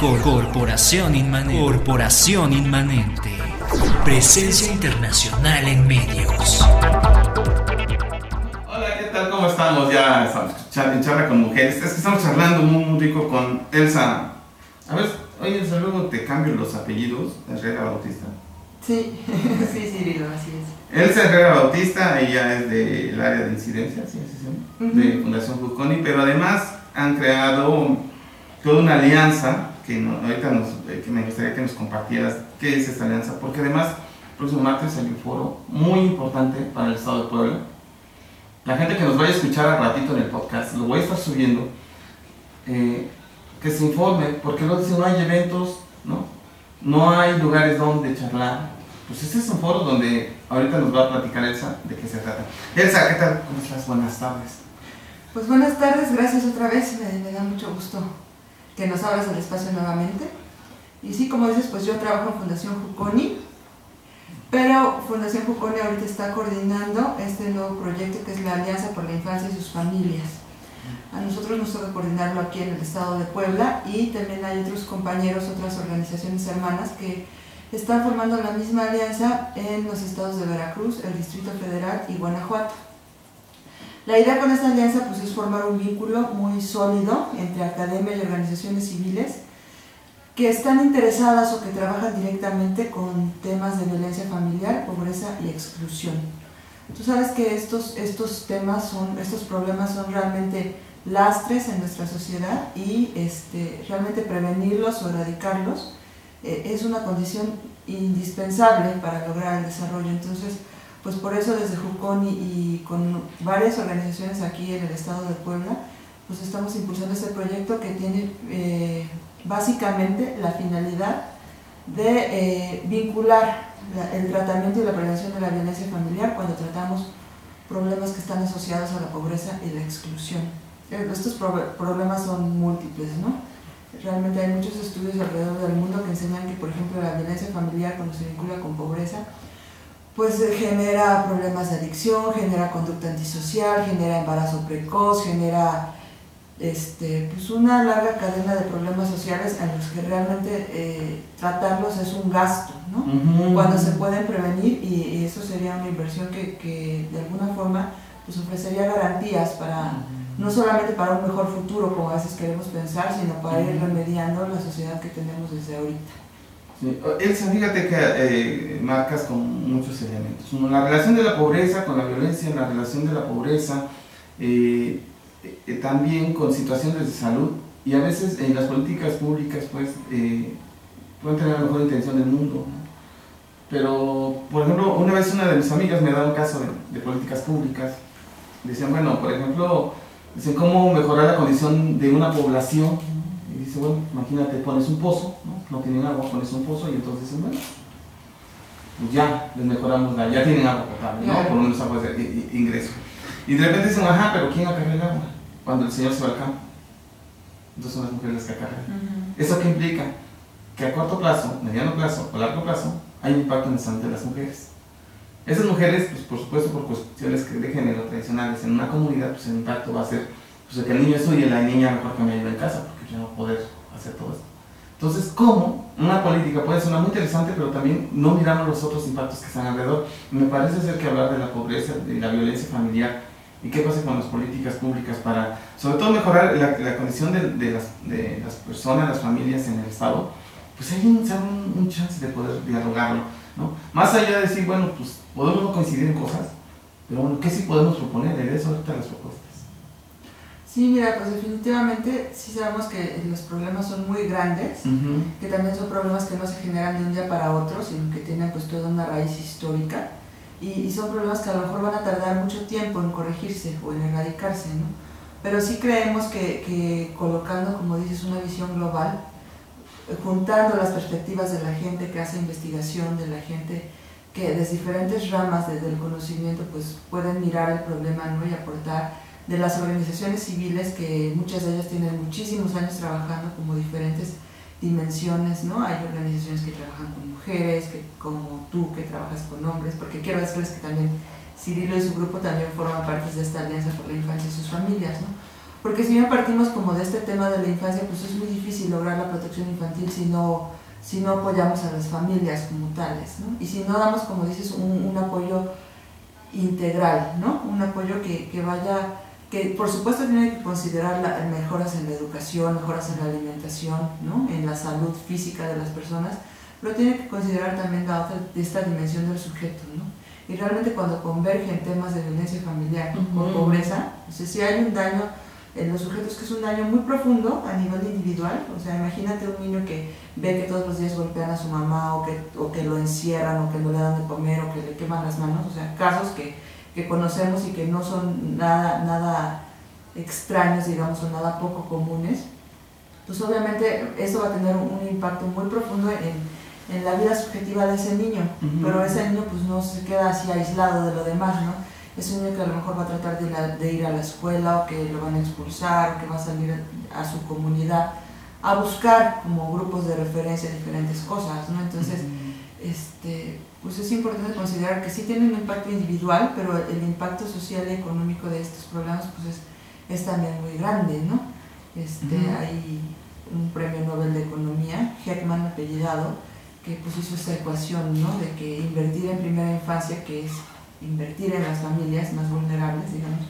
Corporación Inmanente. Presencia internacional en medios. Hola, ¿qué tal? ¿Cómo estamos? Ya estamos en charla con mujeres. Es que estamos charlando muy rico con Elsa. A ver, oye Elsa, luego te cambio los apellidos. Herrera Bautista. Sí, Cirilo, así es. Elsa Herrera Bautista, ella es del área de incidencia, ¿sí? De Fundación Juconi, pero además han creado toda una alianza que que me gustaría que nos compartieras qué es esta alianza, porque además el próximo martes hay un foro muy importante para el Estado de Puebla. La gente que nos vaya a escuchar al ratito en el podcast, lo voy a estar subiendo, que se informe, porque luego dicen no hay eventos, no hay lugares donde charlar. Pues este es un foro donde ahorita nos va a platicar Elsa de qué se trata. Elsa, ¿qué tal? ¿Cómo estás? Buenas tardes. Pues buenas tardes, gracias otra vez, me da mucho gusto que nos abras el espacio nuevamente. Y sí, como dices, pues yo trabajo en Fundación Juconi, pero Fundación Juconi ahorita está coordinando este nuevo proyecto que es la Alianza por la Infancia y sus Familias. A nosotros nos toca coordinarlo aquí en el estado de Puebla y también hay otros compañeros, otras organizaciones hermanas que están formando la misma alianza en los estados de Veracruz, el Distrito Federal y Guanajuato. La idea con esta alianza pues, es formar un vínculo muy sólido entre academia y organizaciones civiles que están interesadas o que trabajan directamente con temas de violencia familiar, pobreza y exclusión. Tú sabes que estos problemas son realmente lastres en nuestra sociedad y realmente prevenirlos o erradicarlos es una condición indispensable para lograr el desarrollo. Entonces, pues por eso desde Juconi y con varias organizaciones aquí en el estado de Puebla, pues estamos impulsando este proyecto que tiene básicamente la finalidad de vincular el tratamiento y la prevención de la violencia familiar cuando tratamos problemas que están asociados a la pobreza y la exclusión. Estos problemas son múltiples, ¿no? Realmente hay muchos estudios alrededor del mundo que enseñan que, por ejemplo, la violencia familiar cuando se vincula con pobreza, pues genera problemas de adicción, genera conducta antisocial, genera embarazo precoz, genera pues una larga cadena de problemas sociales en los que realmente tratarlos es un gasto, ¿no? Cuando se pueden prevenir y eso sería una inversión que de alguna forma pues ofrecería garantías para no solamente para un mejor futuro como a veces queremos pensar, sino para ir remediando la sociedad que tenemos desde ahorita. Sí. Elsa, fíjate que marcas con muchos elementos. La relación de la pobreza con la violencia, la relación de la pobreza, también con situaciones de salud, y a veces en las políticas públicas pues pueden tener la mejor intención del mundo, ¿no? Pero, por ejemplo, una vez una de mis amigas me da un caso de políticas públicas. Decían, bueno, por ejemplo, dicen cómo mejorar la condición de una población. Y dice, bueno, imagínate, pones un pozo, no tienen agua, pones un pozo y entonces dicen, bueno, pues ya les mejoramos ya tienen agua potable, ¿no? Por lo menos agua de ingreso. Y de repente dicen, ajá, pero ¿quién acarrea el agua? Cuando el señor se va al campo. Entonces son las mujeres las que acarrean. ¿Eso qué implica? Que a corto plazo, mediano plazo o largo plazo hay un impacto en la salud de las mujeres. Esas mujeres, pues por supuesto por cuestiones de género tradicionales, en una comunidad pues el impacto va a ser pues, que el niño estudie y la niña mejor que me ayude en casa, porque yo no voy a poder hacer todo esto. Entonces, ¿cómo una política puede sonar muy interesante, pero también no miramos los otros impactos que están alrededor? Me parece ser que hablar de la pobreza, de la violencia familiar, y qué pasa con las políticas públicas para, sobre todo, mejorar la condición de las personas, las familias en el Estado, pues hay un chance de poder dialogarlo, ¿no? Más allá de decir, bueno, pues podemos no coincidir en cosas, pero bueno, ¿qué sí podemos proponer? De eso ahorita las propuestas. Sí, mira, pues definitivamente sí sabemos que los problemas son muy grandes, que también son problemas que no se generan de un día para otro, sino que tienen pues toda una raíz histórica y son problemas que a lo mejor van a tardar mucho tiempo en corregirse o en erradicarse, ¿no? Pero sí creemos que colocando, como dices, una visión global, juntando las perspectivas de la gente que hace investigación, de la gente que desde diferentes ramas del conocimiento pues pueden mirar el problema, ¿no? Y aportar, de las organizaciones civiles que muchas de ellas tienen muchísimos años trabajando como diferentes dimensiones, ¿no? Hay organizaciones que trabajan con mujeres, como tú que trabajas con hombres, porque quiero decirles que también Cirilo y su grupo también forman parte de esta Alianza por la Infancia y sus Familias, ¿no? Porque si bien partimos como de este tema de la infancia, pues es muy difícil lograr la protección infantil si no apoyamos a las familias como tales, ¿no? Y si no damos, como dices, un apoyo integral, ¿no? Un apoyo que vaya, que por supuesto tiene que considerar mejoras en la educación, mejoras en la alimentación, ¿no? En la salud física de las personas, pero tiene que considerar también esta dimensión del sujeto, ¿no? Y realmente cuando convergen temas de violencia familiar con pobreza, o sea, si hay un daño en los sujetos que es un daño muy profundo a nivel individual, o sea, imagínate un niño que ve que todos los días golpean a su mamá o que lo encierran o que no le dan de comer o que le queman las manos, o sea, casos que conocemos y que no son nada extraños, digamos, o nada poco comunes, pues obviamente eso va a tener un impacto muy profundo en la vida subjetiva de ese niño, pero ese niño pues no se queda así aislado de lo demás, ¿no? Es un niño que a lo mejor va a tratar de ir a la escuela o que lo van a expulsar o que va a salir a su comunidad a buscar como grupos de referencia diferentes cosas, ¿no? Entonces, pues es importante considerar que sí tiene un impacto individual, pero el impacto social y económico de estos problemas pues es también muy grande, ¿no? Hay un premio Nobel de Economía, Heckman apellidado, que pues hizo esta ecuación, ¿no? De que invertir en primera infancia, que es invertir en las familias más vulnerables, digamos,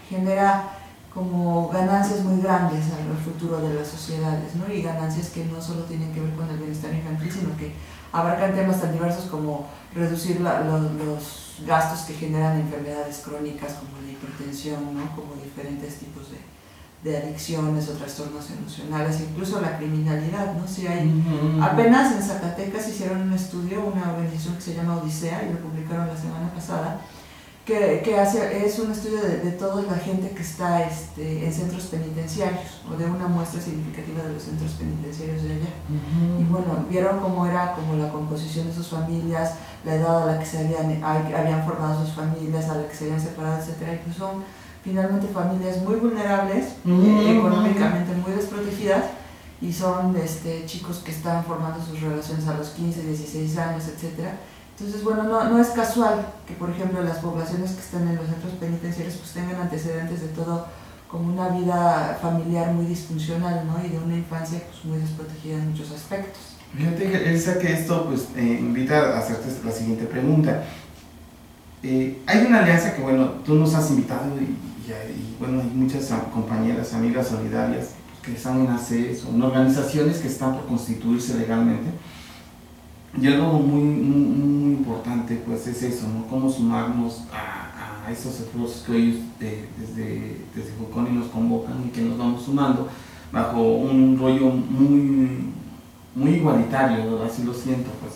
genera como ganancias muy grandes al futuro de las sociedades, ¿no? Y ganancias que no solo tienen que ver con el bienestar infantil, sino que abarcan temas tan diversos como reducir los gastos que generan enfermedades crónicas como la hipertensión, ¿no? Como diferentes tipos de adicciones o trastornos emocionales, incluso la criminalidad, ¿no? Si hay, apenas en Zacatecas hicieron un estudio, una organización que se llama Odisea, y lo publicaron la semana pasada, que es un estudio de toda la gente que está en centros penitenciarios, o de una muestra significativa de los centros penitenciarios de allá. Y bueno, vieron cómo era como la composición de sus familias, la edad a la que se habían formado sus familias, a la que se habían separado, etcétera, y pues son finalmente familias muy vulnerables, económicamente muy desprotegidas, y son chicos que están formando sus relaciones a los 15, 16 años, etc. Entonces, bueno, no es casual que, por ejemplo, las poblaciones que están en los centros penitenciarios pues tengan antecedentes de todo, como una vida familiar muy disfuncional, ¿no? Y de una infancia pues muy desprotegida en muchos aspectos. Fíjate, Elsa, que esto pues invita a hacerte la siguiente pregunta. Hay una alianza que, bueno, tú nos has invitado y bueno, hay muchas compañeras, amigas solidarias que están en ACE, son organizaciones que están por constituirse legalmente. Y algo muy importante pues es eso, ¿no? Cómo sumarnos a esos esfuerzos que ellos desde Juconi nos convocan y que nos vamos sumando bajo un rollo muy igualitario, ¿verdad? Así lo siento, pues.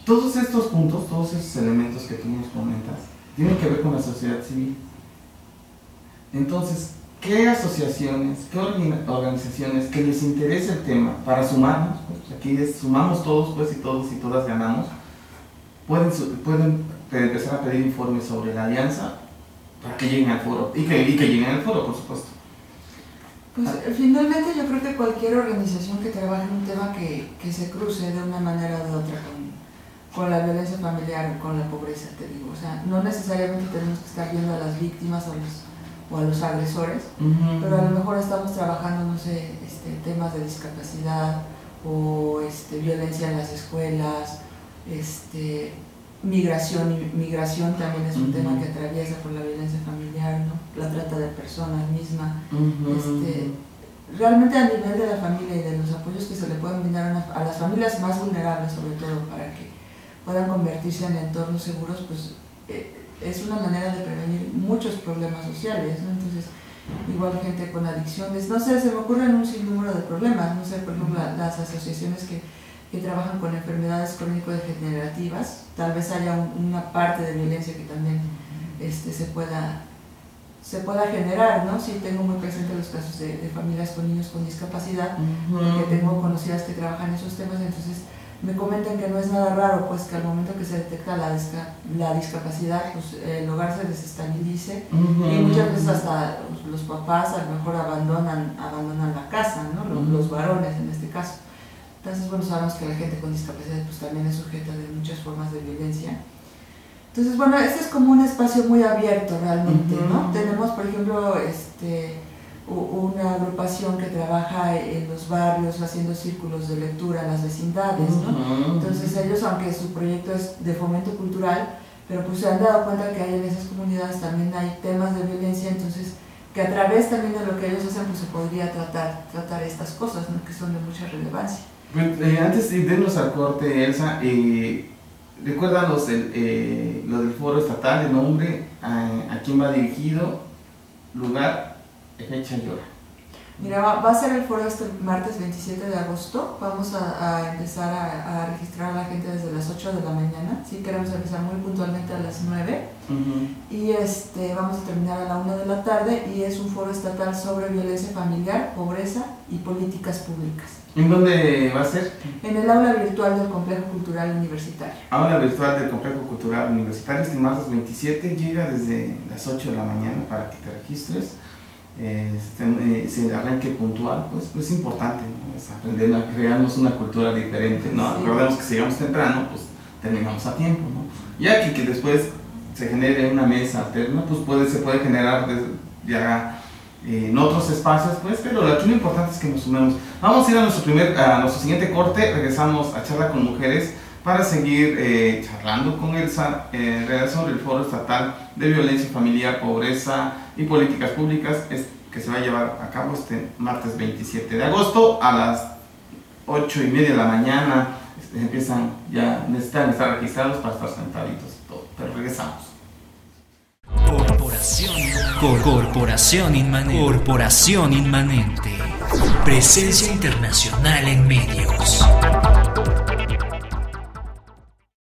Todos estos puntos, todos esos elementos que tú nos comentas, tienen que ver con la sociedad civil. Entonces, ¿qué asociaciones, qué organizaciones que les interese el tema para sumarnos? Pues aquí sumamos todos, pues, y todos y todas ganamos. Pueden empezar a pedir informes sobre la alianza para que lleguen al foro, y que lleguen al foro, por supuesto. Pues finalmente yo creo que cualquier organización que trabaje en un tema que se cruce de una manera o de otra con la violencia familiar o con la pobreza, te digo, o sea, no necesariamente tenemos que estar viendo a las víctimas o a los agresores, pero a lo mejor estamos trabajando, no sé, temas de discapacidad o violencia en las escuelas, migración también es un tema que atraviesa por la violencia familiar, ¿no? La trata de personas misma. Realmente a nivel de la familia y de los apoyos que se le pueden brindar a las familias más vulnerables, sobre todo para que puedan convertirse en entornos seguros, pues es una manera de prevenir muchos problemas sociales, ¿no? Entonces, igual gente con adicciones, no sé, se me ocurren un sinnúmero de problemas, no sé, por ejemplo, las asociaciones que trabajan con enfermedades crónico-degenerativas, tal vez haya una parte de violencia que también se pueda generar, ¿no? Sí, tengo muy presente los casos de familias con niños con discapacidad, porque tengo conocidas que trabajan en esos temas, entonces me comentan que no es nada raro, pues que al momento que se detecta la discapacidad, pues el hogar se desestabilice, y muchas veces hasta los papás a lo mejor abandonan la casa, ¿no? Los varones en este caso. Entonces, bueno, sabemos que la gente con discapacidad pues también es sujeta de muchas formas de violencia. Entonces, bueno, este es como un espacio muy abierto realmente, ¿no? Ujú. Tenemos, por ejemplo, una agrupación que trabaja en los barrios haciendo círculos de lectura en las vecindades, ¿no? Entonces ellos, aunque su proyecto es de fomento cultural, pero pues se han dado cuenta que hay en esas comunidades también hay temas de violencia, entonces que a través también de lo que ellos hacen pues se podría tratar estas cosas, ¿no? Que son de mucha relevancia. Pues, antes de irnos al corte, Elsa, recuérdanos lo del foro estatal, el nombre, a quién va dirigido, lugar, fecha y hora. Mira, va a ser el foro este martes 27 de agosto. Vamos a empezar a registrar a la gente desde las 8 de la mañana. Sí, queremos empezar muy puntualmente a las 9. Y vamos a terminar a la 1 de la tarde. Y es un foro estatal sobre violencia familiar, pobreza y políticas públicas. ¿En dónde va a ser? En el aula virtual del Complejo Cultural Universitario. Aula virtual del Complejo Cultural Universitario, este martes 27. Llega desde las 8 de la mañana para que te registres. Se arranque puntual, pues es importante, ¿no? Es aprender a crearnos una cultura diferente, ¿no? Sí. Recordemos que si llegamos temprano, pues terminamos a tiempo, ¿no? Ya que después se genere una mesa alterna, pues se puede generar ya en otros espacios, pues, pero aquí lo importante es que nos sumemos. Vamos a ir a nuestro siguiente corte, regresamos a Charla con Mujeres para seguir charlando con Elsa en relación sobre el Foro Estatal de Violencia Familiar, Pobreza y Políticas Públicas, que se va a llevar a cabo este martes 27 de agosto a las 8:30 de la mañana. Necesitan estar registrados para estar sentaditos y todo, pero regresamos. Corporación Inmanente. Presencia internacional en medios.